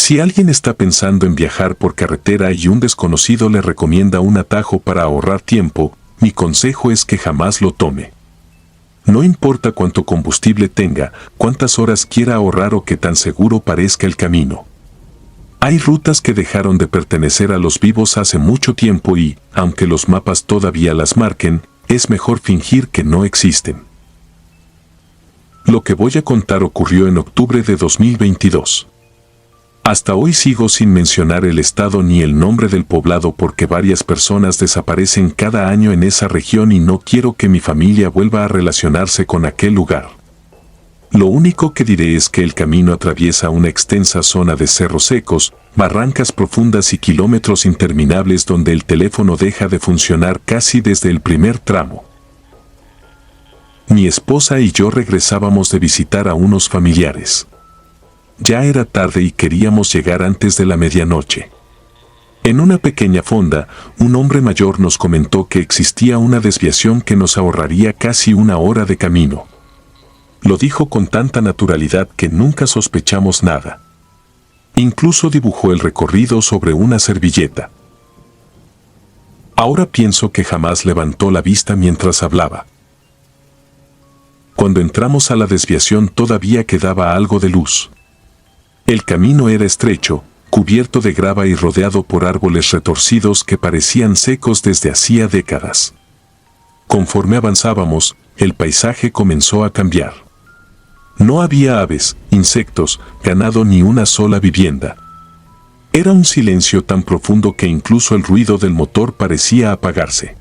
Si alguien está pensando en viajar por carretera y un desconocido le recomienda un atajo para ahorrar tiempo, mi consejo es que jamás lo tome. No importa cuánto combustible tenga, cuántas horas quiera ahorrar o qué tan seguro parezca el camino. Hay rutas que dejaron de pertenecer a los vivos hace mucho tiempo y, aunque los mapas todavía las marquen, es mejor fingir que no existen. Lo que voy a contar ocurrió en octubre de 2022. Hasta hoy sigo sin mencionar el estado ni el nombre del poblado porque varias personas desaparecen cada año en esa región y no quiero que mi familia vuelva a relacionarse con aquel lugar. Lo único que diré es que el camino atraviesa una extensa zona de cerros secos, barrancas profundas y kilómetros interminables donde el teléfono deja de funcionar casi desde el primer tramo. Mi esposa y yo regresábamos de visitar a unos familiares. Ya era tarde y queríamos llegar antes de la medianoche. En una pequeña fonda, un hombre mayor nos comentó que existía una desviación que nos ahorraría casi una hora de camino. Lo dijo con tanta naturalidad que nunca sospechamos nada. Incluso dibujó el recorrido sobre una servilleta. Ahora pienso que jamás levantó la vista mientras hablaba. Cuando entramos a la desviación todavía quedaba algo de luz. El camino era estrecho, cubierto de grava y rodeado por árboles retorcidos que parecían secos desde hacía décadas. Conforme avanzábamos, el paisaje comenzó a cambiar. No había aves, insectos, ganado ni una sola vivienda. Era un silencio tan profundo que incluso el ruido del motor parecía apagarse.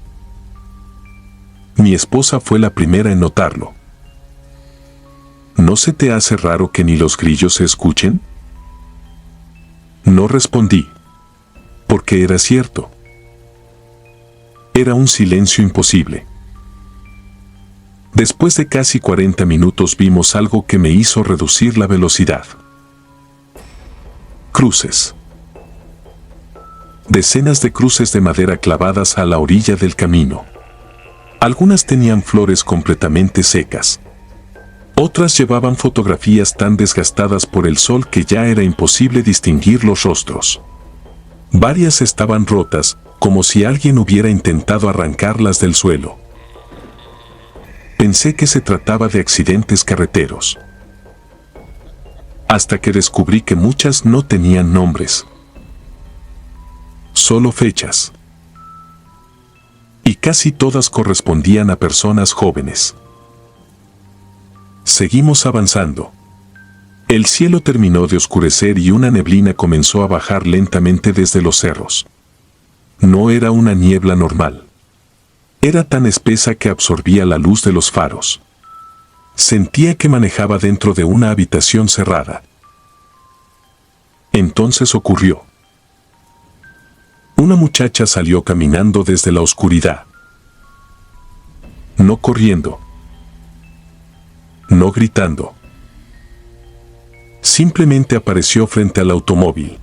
Mi esposa fue la primera en notarlo. ¿No se te hace raro que ni los grillos se escuchen? No respondí, porque era cierto. Era un silencio imposible. Después de casi 40 minutos vimos algo que me hizo reducir la velocidad. Cruces. Decenas de cruces de madera clavadas a la orilla del camino. Algunas tenían flores completamente secas. Otras llevaban fotografías tan desgastadas por el sol que ya era imposible distinguir los rostros. Varias estaban rotas, como si alguien hubiera intentado arrancarlas del suelo. Pensé que se trataba de accidentes carreteros. Hasta que descubrí que muchas no tenían nombres. Solo fechas. Y casi todas correspondían a personas jóvenes. Seguimos avanzando. El cielo terminó de oscurecer y una neblina comenzó a bajar lentamente desde los cerros. No era una niebla normal. Era tan espesa que absorbía la luz de los faros. Sentía que manejaba dentro de una habitación cerrada. Entonces ocurrió. Una muchacha salió caminando desde la oscuridad. No corriendo. No gritando. Simplemente apareció frente al automóvil.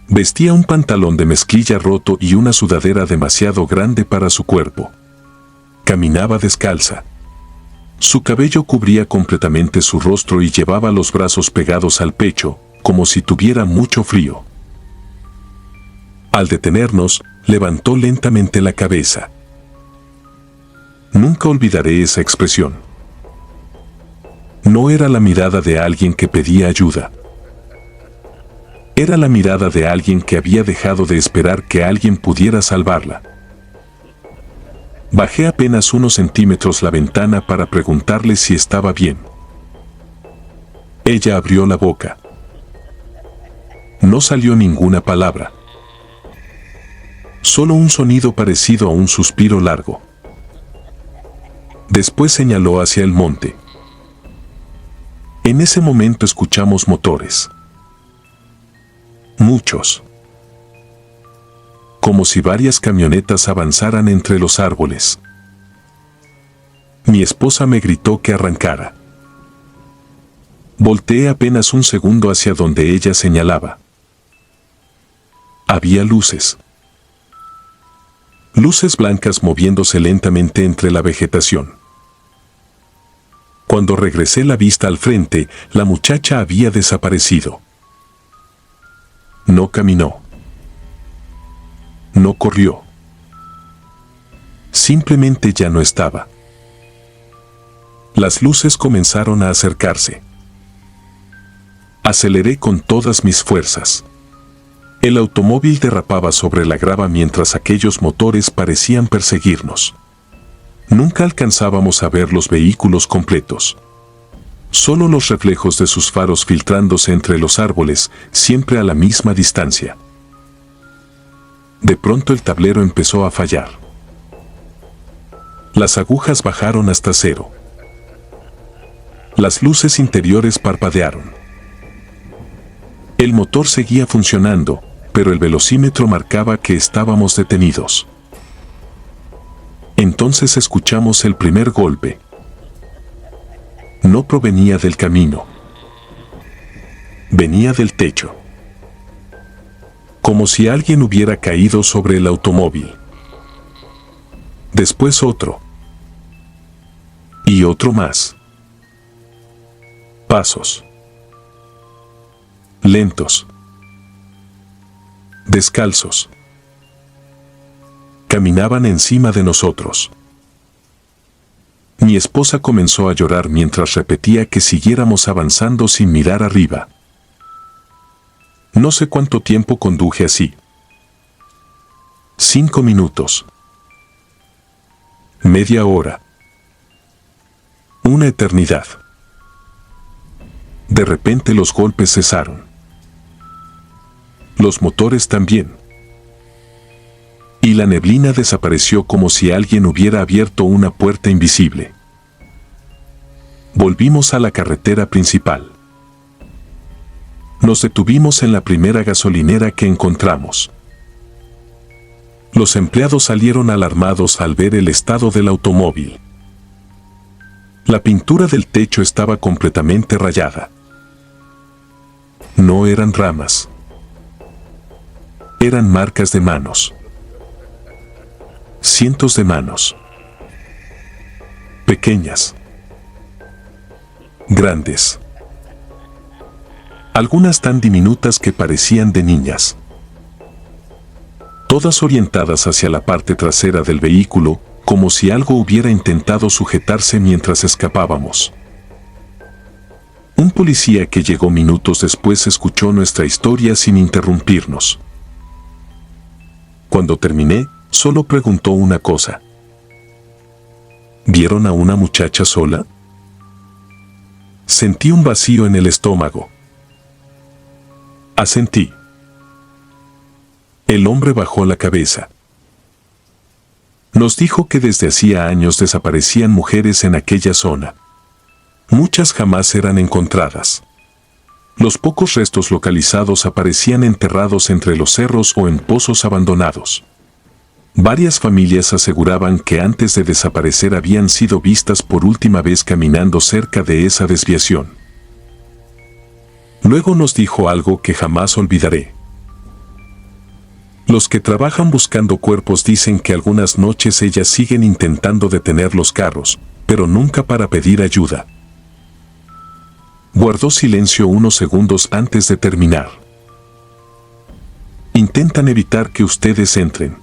Vestía un pantalón de mezclilla roto y una sudadera demasiado grande para su cuerpo. Caminaba descalza. Su cabello cubría completamente su rostro y llevaba los brazos pegados al pecho, como si tuviera mucho frío. Al detenernos, levantó lentamente la cabeza. Nunca olvidaré esa expresión. No era la mirada de alguien que pedía ayuda. Era la mirada de alguien que había dejado de esperar que alguien pudiera salvarla. Bajé apenas unos centímetros la ventana para preguntarle si estaba bien. Ella abrió la boca. No salió ninguna palabra. Solo un sonido parecido a un suspiro largo. Después señaló hacia el monte. En ese momento escuchamos motores. Muchos. Como si varias camionetas avanzaran entre los árboles. Mi esposa me gritó que arrancara. Volteé apenas un segundo hacia donde ella señalaba. Había luces. Luces blancas moviéndose lentamente entre la vegetación. Cuando regresé la vista al frente, la muchacha había desaparecido. No caminó. No corrió. Simplemente ya no estaba. Las luces comenzaron a acercarse. Aceleré con todas mis fuerzas. El automóvil derrapaba sobre la grava mientras aquellos motores parecían perseguirnos. Nunca alcanzábamos a ver los vehículos completos. Solo los reflejos de sus faros filtrándose entre los árboles, siempre a la misma distancia. De pronto el tablero empezó a fallar. Las agujas bajaron hasta cero. Las luces interiores parpadearon. El motor seguía funcionando, pero el velocímetro marcaba que estábamos detenidos. Entonces escuchamos el primer golpe. No provenía del camino. Venía del techo. Como si alguien hubiera caído sobre el automóvil. Después otro. Y otro más. Pasos. Lentos. Descalzos. Caminaban encima de nosotros. Mi esposa comenzó a llorar mientras repetía que siguiéramos avanzando sin mirar arriba. No sé cuánto tiempo conduje así. 5 minutos. Media hora. Una eternidad. De repente los golpes cesaron. Los motores también. Y la neblina desapareció como si alguien hubiera abierto una puerta invisible. Volvimos a la carretera principal. Nos detuvimos en la primera gasolinera que encontramos. Los empleados salieron alarmados al ver el estado del automóvil. La pintura del techo estaba completamente rayada. No eran ramas. Eran marcas de manos. Cientos de manos. Pequeñas. Grandes. Algunas tan diminutas que parecían de niñas. Todas orientadas hacia la parte trasera del vehículo, como si algo hubiera intentado sujetarse mientras escapábamos. Un policía que llegó minutos después escuchó nuestra historia sin interrumpirnos. Cuando terminé, solo preguntó una cosa. ¿Vieron a una muchacha sola? Sentí un vacío en el estómago. Asentí. El hombre bajó la cabeza. Nos dijo que desde hacía años desaparecían mujeres en aquella zona. Muchas jamás eran encontradas. Los pocos restos localizados aparecían enterrados entre los cerros o en pozos abandonados. Varias familias aseguraban que antes de desaparecer habían sido vistas por última vez caminando cerca de esa desviación. Luego nos dijo algo que jamás olvidaré. Los que trabajan buscando cuerpos dicen que algunas noches ellas siguen intentando detener los carros, pero nunca para pedir ayuda. Guardó silencio unos segundos antes de terminar. Intentan evitar que ustedes entren.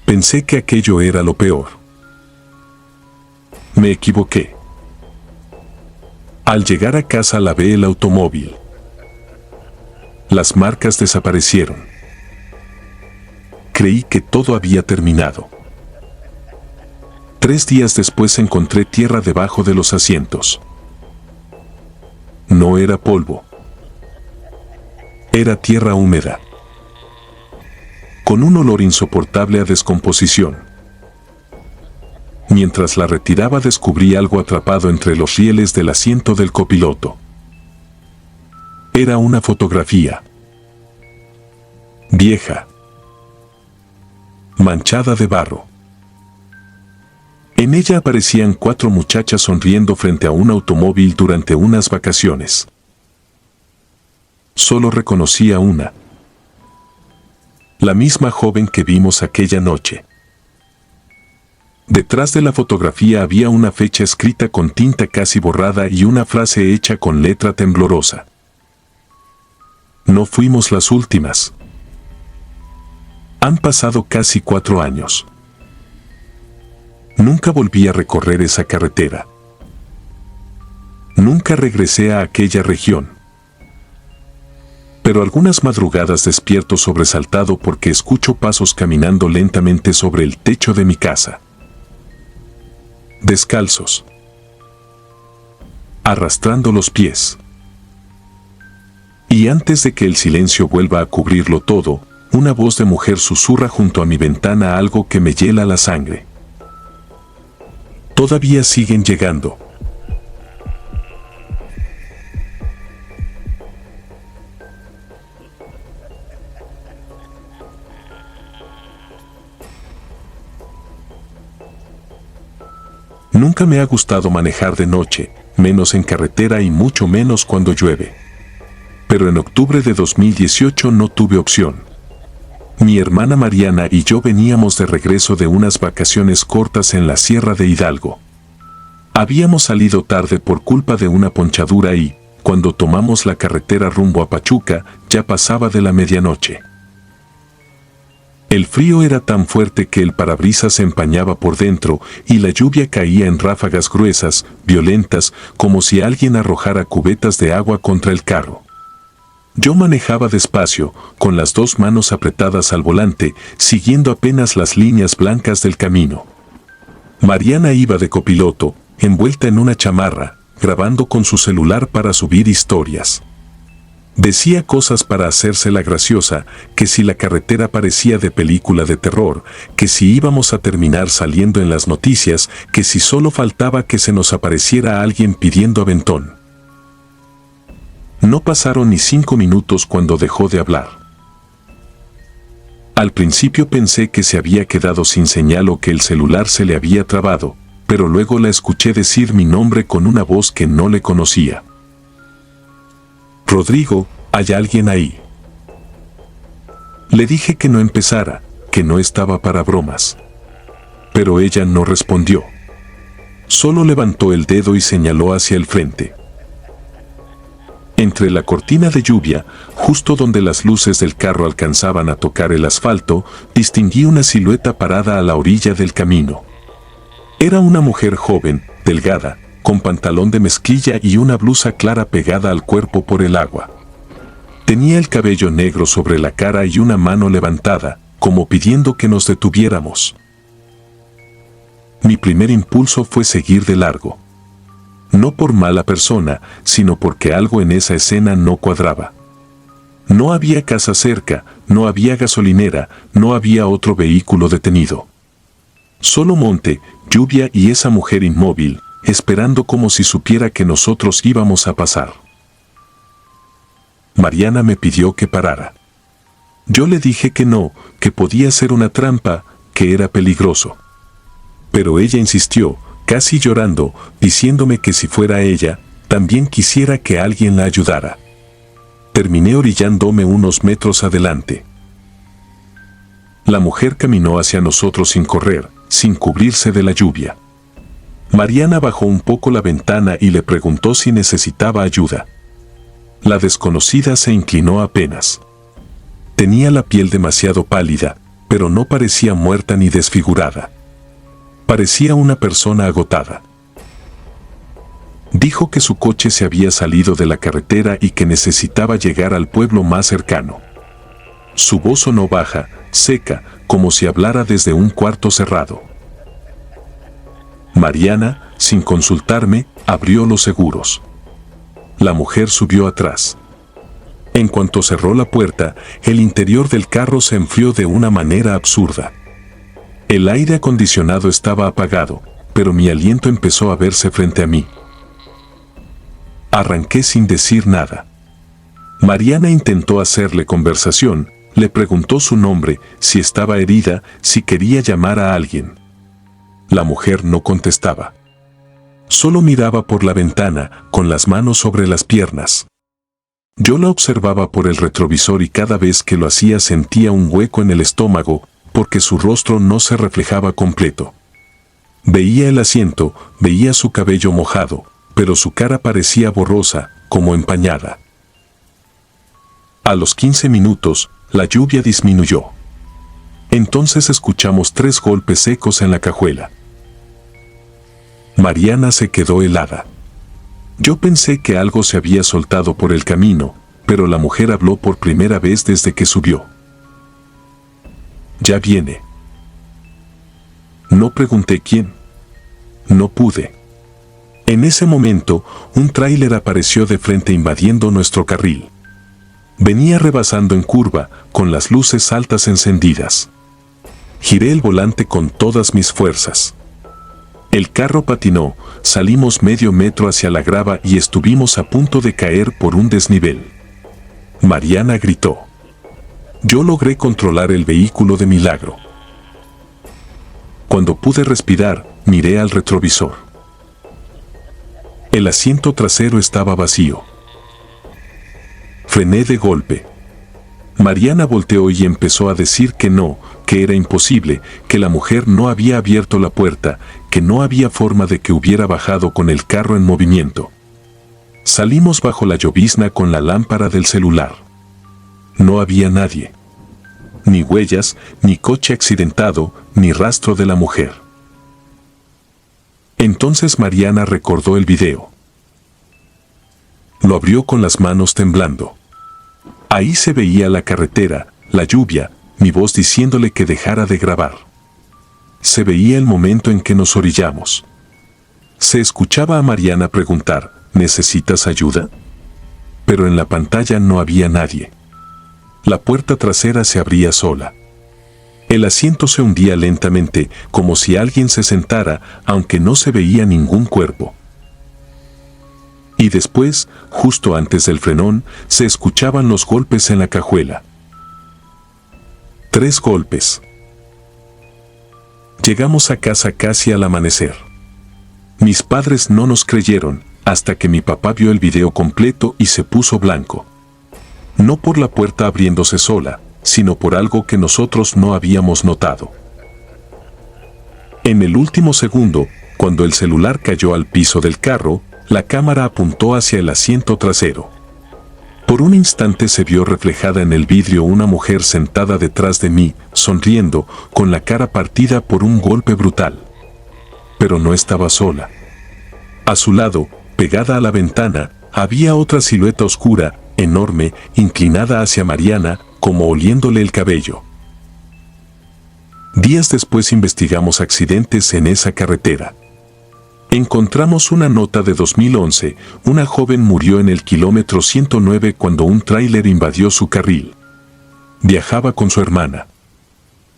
Pensé que aquello era lo peor. Me equivoqué. Al llegar a casa lavé el automóvil. Las marcas desaparecieron. Creí que todo había terminado. 3 días después encontré tierra debajo de los asientos. No era polvo. Era tierra húmeda. Con un olor insoportable a descomposición. Mientras la retiraba descubrí algo atrapado entre los rieles del asiento del copiloto. Era una fotografía. Vieja. Manchada de barro. En ella aparecían 4 muchachas sonriendo frente a un automóvil durante unas vacaciones. Solo reconocí a una. La misma joven que vimos aquella noche. Detrás de la fotografía había una fecha escrita con tinta casi borrada y una frase hecha con letra temblorosa. No fuimos las últimas. Han pasado casi 4 años. Nunca volví a recorrer esa carretera. Nunca regresé a aquella región. Pero algunas madrugadas despierto sobresaltado porque escucho pasos caminando lentamente sobre el techo de mi casa. Descalzos. Arrastrando los pies. Y antes de que el silencio vuelva a cubrirlo todo, una voz de mujer susurra junto a mi ventana algo que me hiela la sangre. Todavía siguen llegando. Nunca me ha gustado manejar de noche, menos en carretera y mucho menos cuando llueve. Pero en octubre de 2018 no tuve opción. Mi hermana Mariana y yo veníamos de regreso de unas vacaciones cortas en la Sierra de Hidalgo. Habíamos salido tarde por culpa de una ponchadura y, cuando tomamos la carretera rumbo a Pachuca, ya pasaba de la medianoche. El frío era tan fuerte que el parabrisas se empañaba por dentro y la lluvia caía en ráfagas gruesas, violentas, como si alguien arrojara cubetas de agua contra el carro. Yo manejaba despacio, con las 2 manos apretadas al volante, siguiendo apenas las líneas blancas del camino. Mariana iba de copiloto, envuelta en una chamarra, grabando con su celular para subir historias. Decía cosas para hacerse la graciosa, que si la carretera parecía de película de terror, que si íbamos a terminar saliendo en las noticias, que si solo faltaba que se nos apareciera alguien pidiendo aventón. No pasaron ni 5 minutos cuando dejó de hablar. Al principio pensé que se había quedado sin señal o que el celular se le había trabado, pero luego la escuché decir mi nombre con una voz que no le conocía. Rodrigo, ¿hay alguien ahí? Le dije que no empezara, que no estaba para bromas. Pero ella no respondió. Solo levantó el dedo y señaló hacia el frente. Entre la cortina de lluvia, justo donde las luces del carro alcanzaban a tocar el asfalto, distinguí una silueta parada a la orilla del camino. Era una mujer joven, delgada, con pantalón de mezclilla y una blusa clara pegada al cuerpo por el agua. Tenía el cabello negro sobre la cara y una mano levantada, como pidiendo que nos detuviéramos. Mi primer impulso fue seguir de largo. No por mala persona, sino porque algo en esa escena no cuadraba. No había casa cerca, no había gasolinera, no había otro vehículo detenido. Solo monte, lluvia y esa mujer inmóvil, esperando como si supiera que nosotros íbamos a pasar. Mariana me pidió que parara. Yo le dije que no, que podía ser una trampa, que era peligroso. Pero ella insistió, casi llorando, diciéndome que si fuera ella, también quisiera que alguien la ayudara. Terminé orillándome unos metros adelante. La mujer caminó hacia nosotros sin correr, sin cubrirse de la lluvia. Mariana bajó un poco la ventana y le preguntó si necesitaba ayuda. La desconocida se inclinó apenas. Tenía la piel demasiado pálida, pero no parecía muerta ni desfigurada. Parecía una persona agotada. Dijo que su coche se había salido de la carretera y que necesitaba llegar al pueblo más cercano. Su voz sonó baja, seca, como si hablara desde un cuarto cerrado. Mariana, sin consultarme, abrió los seguros. La mujer subió atrás. En cuanto cerró la puerta, el interior del carro se enfrió de una manera absurda. El aire acondicionado estaba apagado, pero mi aliento empezó a verse frente a mí. Arranqué sin decir nada. Mariana intentó hacerle conversación, le preguntó su nombre, si estaba herida, si quería llamar a alguien. La mujer no contestaba. Solo miraba por la ventana, con las manos sobre las piernas. Yo la observaba por el retrovisor y cada vez que lo hacía sentía un hueco en el estómago, porque su rostro no se reflejaba completo. Veía el asiento, veía su cabello mojado, pero su cara parecía borrosa, como empañada. A los 15 minutos, la lluvia disminuyó. Entonces escuchamos 3 golpes secos en la cajuela. Mariana se quedó helada. Yo pensé que algo se había soltado por el camino, pero la mujer habló por primera vez desde que subió. Ya viene. No pregunté quién. No pude. En ese momento, un tráiler apareció de frente invadiendo nuestro carril. Venía rebasando en curva, con las luces altas encendidas. Giré el volante con todas mis fuerzas. El carro patinó, salimos medio metro hacia la grava y estuvimos a punto de caer por un desnivel. Mariana gritó. Yo logré controlar el vehículo de milagro. Cuando pude respirar, miré al retrovisor. El asiento trasero estaba vacío. Frené de golpe. Mariana volteó y empezó a decir que no, que era imposible, que la mujer no había abierto la puerta, que no había forma de que hubiera bajado con el carro en movimiento. Salimos bajo la llovizna con la lámpara del celular. No había nadie. Ni huellas, ni coche accidentado, ni rastro de la mujer. Entonces Mariana recordó el video. Lo abrió con las manos temblando. Ahí se veía la carretera, la lluvia, mi voz diciéndole que dejara de grabar. Se veía el momento en que nos orillamos. Se escuchaba a Mariana preguntar, ¿necesitas ayuda? Pero en la pantalla no había nadie. La puerta trasera se abría sola. El asiento se hundía lentamente, como si alguien se sentara, aunque no se veía ningún cuerpo. Y después, justo antes del frenón, se escuchaban los golpes en la cajuela. 3 golpes. Llegamos a casa casi al amanecer. Mis padres no nos creyeron, hasta que mi papá vio el video completo y se puso blanco. No por la puerta abriéndose sola, sino por algo que nosotros no habíamos notado. En el último segundo, cuando el celular cayó al piso del carro, la cámara apuntó hacia el asiento trasero. Por un instante se vio reflejada en el vidrio una mujer sentada detrás de mí, sonriendo, con la cara partida por un golpe brutal. Pero no estaba sola. A su lado, pegada a la ventana, había otra silueta oscura, enorme, inclinada hacia Mariana, como oliéndole el cabello. Días después investigamos accidentes en esa carretera. Encontramos una nota de 2011, una joven murió en el kilómetro 109 cuando un tráiler invadió su carril. Viajaba con su hermana.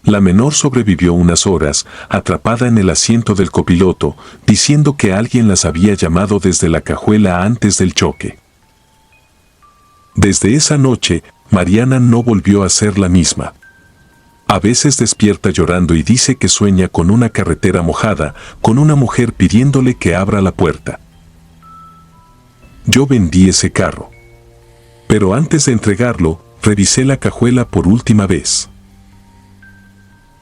La menor sobrevivió unas horas, atrapada en el asiento del copiloto, diciendo que alguien las había llamado desde la cajuela antes del choque. Desde esa noche, Mariana no volvió a ser la misma. A veces despierta llorando y dice que sueña con una carretera mojada, con una mujer pidiéndole que abra la puerta. Yo vendí ese carro. Pero antes de entregarlo, revisé la cajuela por última vez.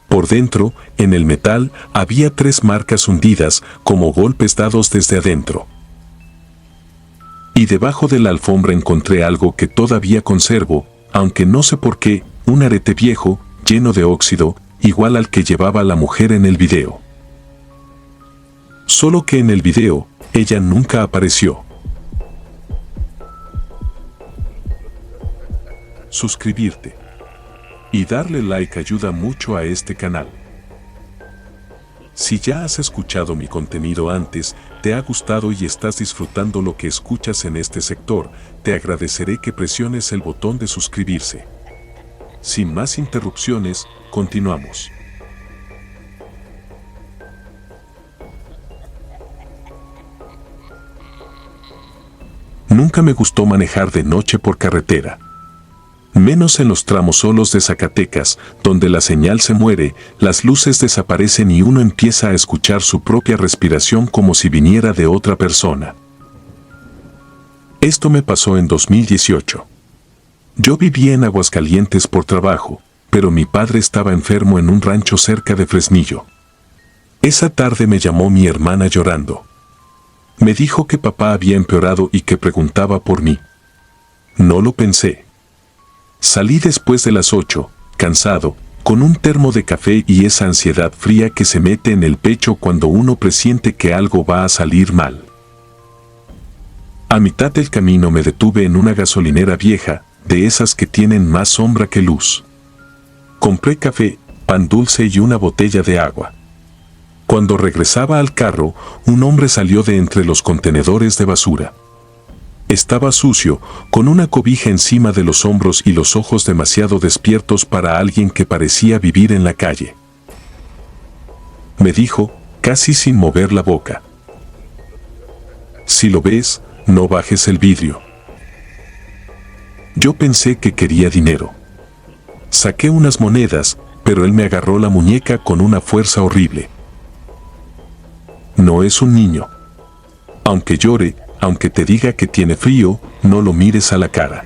Por dentro, en el metal, había 3 marcas hundidas, como golpes dados desde adentro. Y debajo de la alfombra encontré algo que todavía conservo, aunque no sé por qué, un arete viejo, lleno de óxido, igual al que llevaba la mujer en el video. Solo que en el video, ella nunca apareció. Suscribirte y darle like ayuda mucho a este canal. Si ya has escuchado mi contenido antes, te ha gustado y estás disfrutando lo que escuchas en este sector, te agradeceré que presiones el botón de suscribirse. Sin más interrupciones, continuamos. Nunca me gustó manejar de noche por carretera. Menos en los tramos solos de Zacatecas, donde la señal se muere, las luces desaparecen y uno empieza a escuchar su propia respiración como si viniera de otra persona. Esto me pasó en 2018. Yo vivía en Aguascalientes por trabajo, pero mi padre estaba enfermo en un rancho cerca de Fresnillo. Esa tarde me llamó mi hermana llorando. Me dijo que papá había empeorado y que preguntaba por mí. No lo pensé. Salí después de las 8, cansado, con un termo de café y esa ansiedad fría que se mete en el pecho cuando uno presiente que algo va a salir mal. A mitad del camino me detuve en una gasolinera vieja, de esas que tienen más sombra que luz. Compré café, pan dulce y una botella de agua. Cuando regresaba al carro, un hombre salió de entre los contenedores de basura. Estaba sucio, con una cobija encima de los hombros y los ojos demasiado despiertos para alguien que parecía vivir en la calle. Me dijo, casi sin mover la boca: si lo ves, no bajes el vidrio. Yo pensé que quería dinero. Saqué unas monedas, pero él me agarró la muñeca con una fuerza horrible. No es un niño. Aunque llore, aunque te diga que tiene frío, no lo mires a la cara.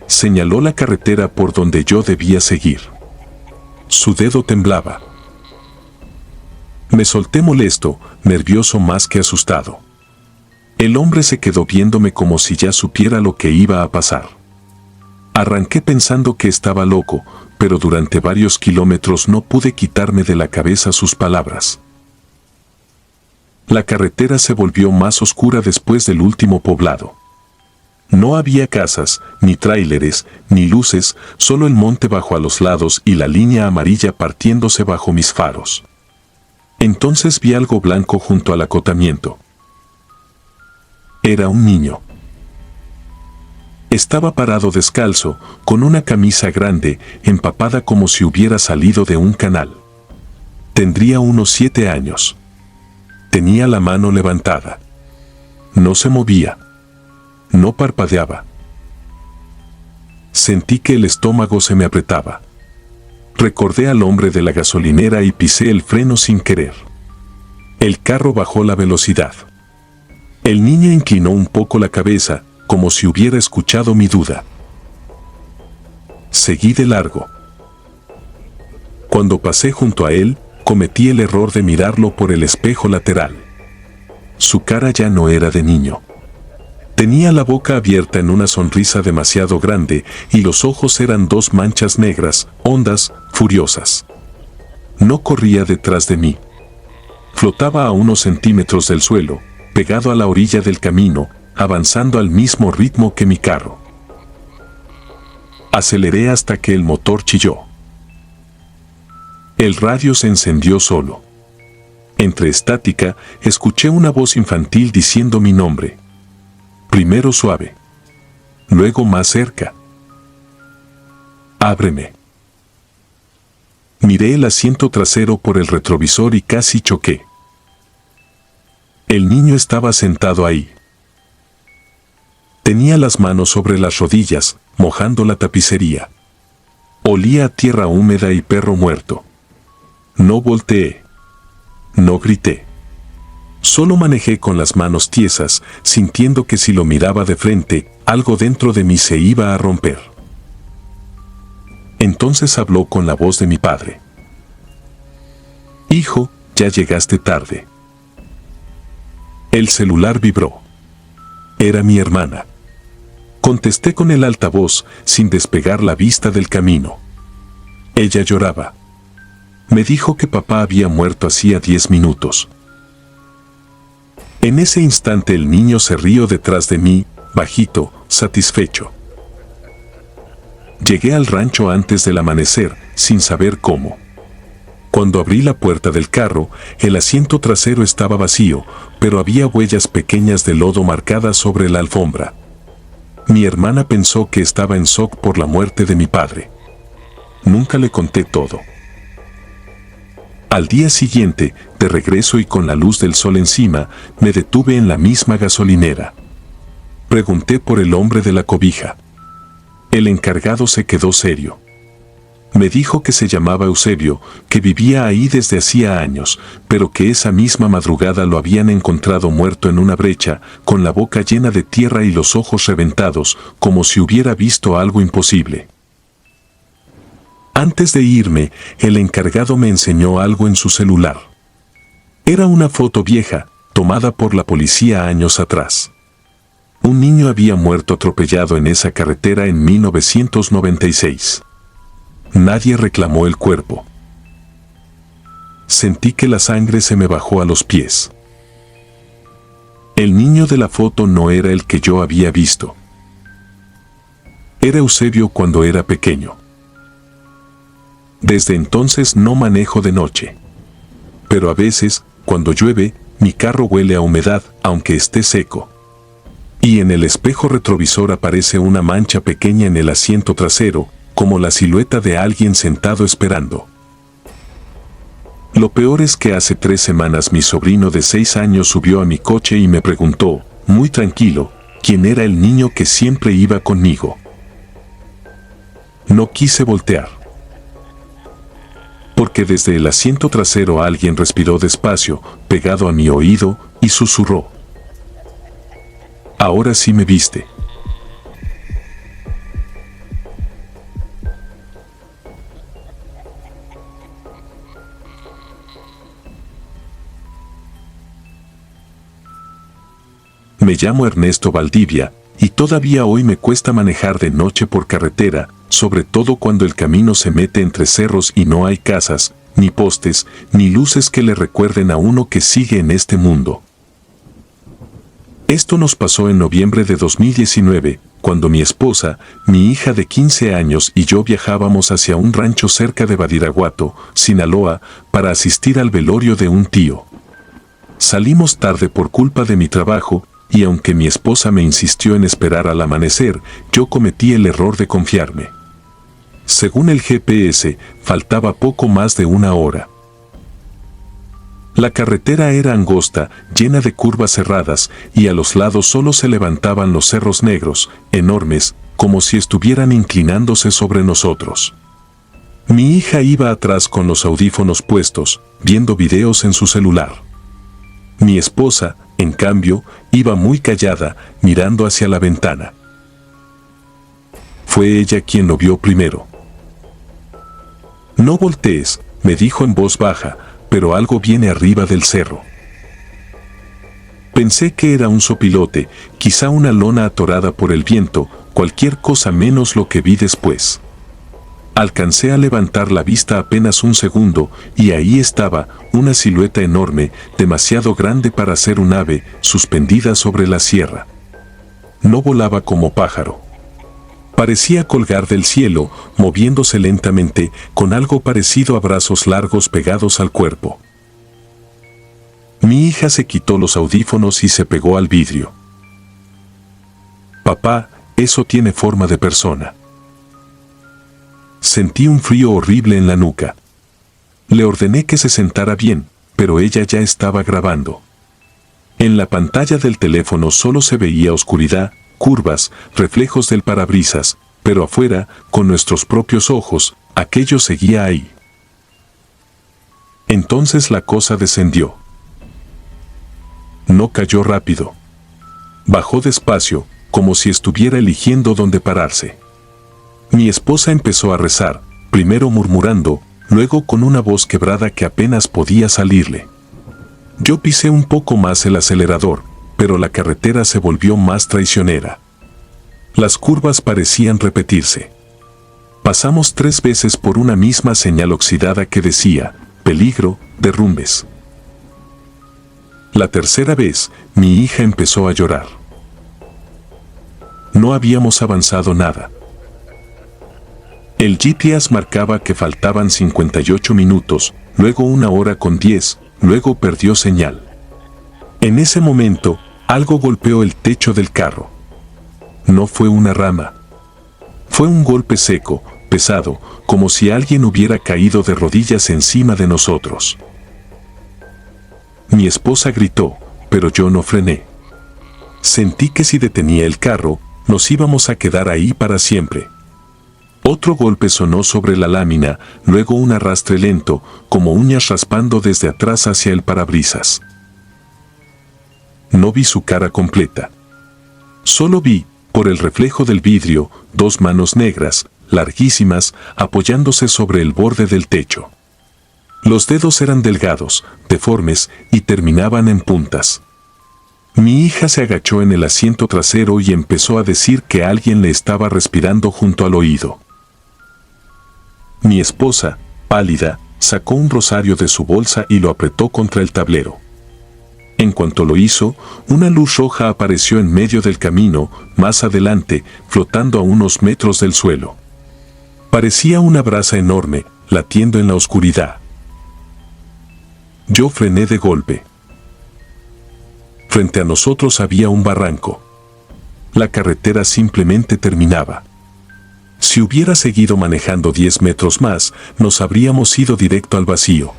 Señaló la carretera por donde yo debía seguir. Su dedo temblaba. Me solté molesto, nervioso más que asustado. El hombre se quedó viéndome como si ya supiera lo que iba a pasar. Arranqué pensando que estaba loco, pero durante varios kilómetros no pude quitarme de la cabeza sus palabras. La carretera se volvió más oscura después del último poblado. No había casas, ni tráileres, ni luces, solo el monte bajo a los lados y la línea amarilla partiéndose bajo mis faros. Entonces vi algo blanco junto al acotamiento. Era un niño. Estaba parado descalzo, con una camisa grande, empapada como si hubiera salido de un canal. Tendría unos 7 años. Tenía la mano levantada. No se movía. No parpadeaba. Sentí que el estómago se me apretaba. Recordé al hombre de la gasolinera y pisé el freno sin querer. El carro bajó la velocidad. El niño inclinó un poco la cabeza, como si hubiera escuchado mi duda. Seguí de largo. Cuando pasé junto a él, cometí el error de mirarlo por el espejo lateral. Su cara ya no era de niño. Tenía la boca abierta en una sonrisa demasiado grande y los ojos eran 2 manchas negras, hondas, furiosas. No corría detrás de mí. Flotaba a unos centímetros del suelo, pegado a la orilla del camino, avanzando al mismo ritmo que mi carro. Aceleré hasta que el motor chilló. El radio se encendió solo. Entre estática, escuché una voz infantil diciendo mi nombre. Primero suave. Luego más cerca. Ábreme. Miré el asiento trasero por el retrovisor y casi choqué. El niño estaba sentado ahí. Tenía las manos sobre las rodillas, mojando la tapicería. Olía a tierra húmeda y perro muerto. No volteé. No grité. Solo manejé con las manos tiesas, sintiendo que si lo miraba de frente, algo dentro de mí se iba a romper. Entonces habló con la voz de mi padre. Hijo, ya llegaste tarde. El celular vibró. Era mi hermana. Contesté con el altavoz, sin despegar la vista del camino. Ella lloraba. Me dijo que papá había muerto hacía 10 minutos. En ese instante el niño se rió detrás de mí, bajito, satisfecho. Llegué al rancho antes del amanecer, sin saber cómo. Cuando abrí la puerta del carro, el asiento trasero estaba vacío, pero había huellas pequeñas de lodo marcadas sobre la alfombra. Mi hermana pensó que estaba en shock por la muerte de mi padre. Nunca le conté todo. Al día siguiente, de regreso y con la luz del sol encima, me detuve en la misma gasolinera. Pregunté por el hombre de la cobija. El encargado se quedó serio. Me dijo que se llamaba Eusebio, que vivía ahí desde hacía años, pero que esa misma madrugada lo habían encontrado muerto en una brecha, con la boca llena de tierra y los ojos reventados, como si hubiera visto algo imposible. Antes de irme, el encargado me enseñó algo en su celular. Era una foto vieja, tomada por la policía años atrás. Un niño había muerto atropellado en esa carretera en 1996. Nadie reclamó el cuerpo. Sentí que la sangre se me bajó a los pies. El niño de la foto no era el que yo había visto. Era Eusebio cuando era pequeño. Desde entonces no manejo de noche. Pero a veces, cuando llueve, mi carro huele a humedad, aunque esté seco. Y en el espejo retrovisor aparece una mancha pequeña en el asiento trasero, como la silueta de alguien sentado esperando. Lo peor es que hace 3 semanas mi sobrino de 6 años subió a mi coche y me preguntó, muy tranquilo, quién era el niño que siempre iba conmigo. No quise voltear. Porque desde el asiento trasero alguien respiró despacio, pegado a mi oído, y susurró. Ahora sí me viste. Me llamo Ernesto Valdivia, y todavía hoy me cuesta manejar de noche por carretera, sobre todo cuando el camino se mete entre cerros y no hay casas, ni postes, ni luces que le recuerden a uno que sigue en este mundo. Esto nos pasó en noviembre de 2019, cuando mi esposa, mi hija de 15 años y yo viajábamos hacia un rancho cerca de Badiraguato, Sinaloa, para asistir al velorio de un tío. Salimos tarde por culpa de mi trabajo, y aunque mi esposa me insistió en esperar al amanecer, yo cometí el error de confiarme. Según el GPS, faltaba poco más de 1 hora. La carretera era angosta, llena de curvas cerradas, y a los lados solo se levantaban los cerros negros, enormes, como si estuvieran inclinándose sobre nosotros. Mi hija iba atrás con los audífonos puestos, viendo videos en su celular. Mi esposa, en cambio, iba muy callada, mirando hacia la ventana. Fue ella quien lo vio primero. No voltees, me dijo en voz baja, pero algo viene arriba del cerro. Pensé que era un sopilote, quizá una lona atorada por el viento, cualquier cosa menos lo que vi después. Alcancé a levantar la vista apenas un segundo, y ahí estaba, una silueta enorme, demasiado grande para ser un ave, suspendida sobre la sierra. No volaba como pájaro. Parecía colgar del cielo, moviéndose lentamente, con algo parecido a brazos largos pegados al cuerpo. Mi hija se quitó los audífonos y se pegó al vidrio. Papá, eso tiene forma de persona. Sentí un frío horrible en la nuca. Le ordené que se sentara bien, pero ella ya estaba grabando. En la pantalla del teléfono solo se veía oscuridad, curvas, reflejos del parabrisas, pero afuera, con nuestros propios ojos, aquello seguía ahí. Entonces la cosa descendió. No cayó rápido. Bajó despacio, como si estuviera eligiendo dónde pararse. Mi esposa empezó a rezar, primero murmurando, luego con una voz quebrada que apenas podía salirle. Yo pisé un poco más el acelerador, pero la carretera se volvió más traicionera. Las curvas parecían repetirse. Pasamos 3 veces por una misma señal oxidada que decía, peligro, derrumbes. La tercera vez, mi hija empezó a llorar. No habíamos avanzado nada. El GPS marcaba que faltaban 58 minutos, luego 1 hora con 10, luego perdió señal. En ese momento, algo golpeó el techo del carro. No fue una rama. Fue un golpe seco, pesado, como si alguien hubiera caído de rodillas encima de nosotros. Mi esposa gritó, pero yo no frené. Sentí que si detenía el carro, nos íbamos a quedar ahí para siempre. Otro golpe sonó sobre la lámina, luego un arrastre lento, como uñas raspando desde atrás hacia el parabrisas. No vi su cara completa. Solo vi, por el reflejo del vidrio, 2 manos negras, larguísimas, apoyándose sobre el borde del techo. Los dedos eran delgados, deformes, y terminaban en puntas. Mi hija se agachó en el asiento trasero y empezó a decir que alguien le estaba respirando junto al oído. Mi esposa, pálida, sacó un rosario de su bolsa y lo apretó contra el tablero. En cuanto lo hizo, una luz roja apareció en medio del camino, más adelante, flotando a unos metros del suelo. Parecía una brasa enorme, latiendo en la oscuridad. Yo frené de golpe. Frente a nosotros había un barranco. La carretera simplemente terminaba. Si hubiera seguido manejando 10 metros más, nos habríamos ido directo al vacío.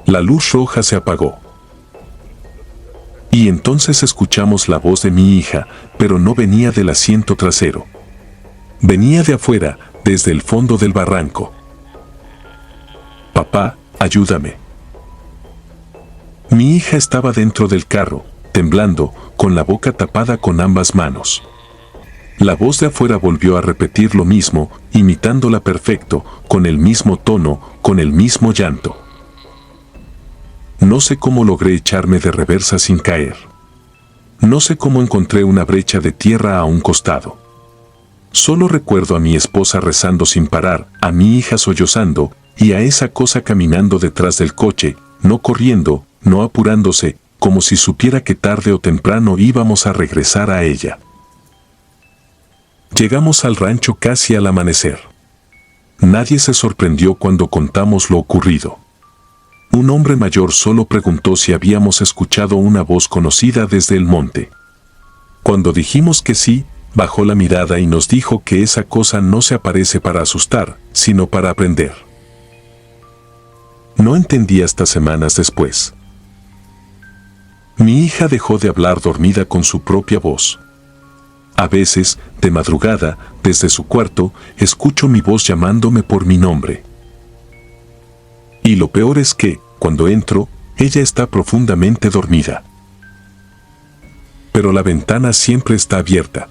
La luz roja se apagó. Y entonces escuchamos la voz de mi hija, pero no venía del asiento trasero. Venía de afuera, desde el fondo del barranco. Papá, ayúdame. Mi hija estaba dentro del carro, temblando, con la boca tapada con ambas manos. La voz de afuera volvió a repetir lo mismo, imitándola perfecto, con el mismo tono, con el mismo llanto. No sé cómo logré echarme de reversa sin caer. No sé cómo encontré una brecha de tierra a un costado. Solo recuerdo a mi esposa rezando sin parar, a mi hija sollozando, y a esa cosa caminando detrás del coche, no corriendo, no apurándose, como si supiera que tarde o temprano íbamos a regresar a ella. Llegamos al rancho casi al amanecer. Nadie se sorprendió cuando contamos lo ocurrido. Un hombre mayor solo preguntó si habíamos escuchado una voz conocida desde el monte. Cuando dijimos que sí, bajó la mirada y nos dijo que esa cosa no se aparece para asustar, sino para aprender. No entendí hasta semanas después. Mi hija dejó de hablar dormida con su propia voz. A veces, de madrugada, desde su cuarto, escucho mi voz llamándome por mi nombre. Y lo peor es que, cuando entro, ella está profundamente dormida. Pero la ventana siempre está abierta.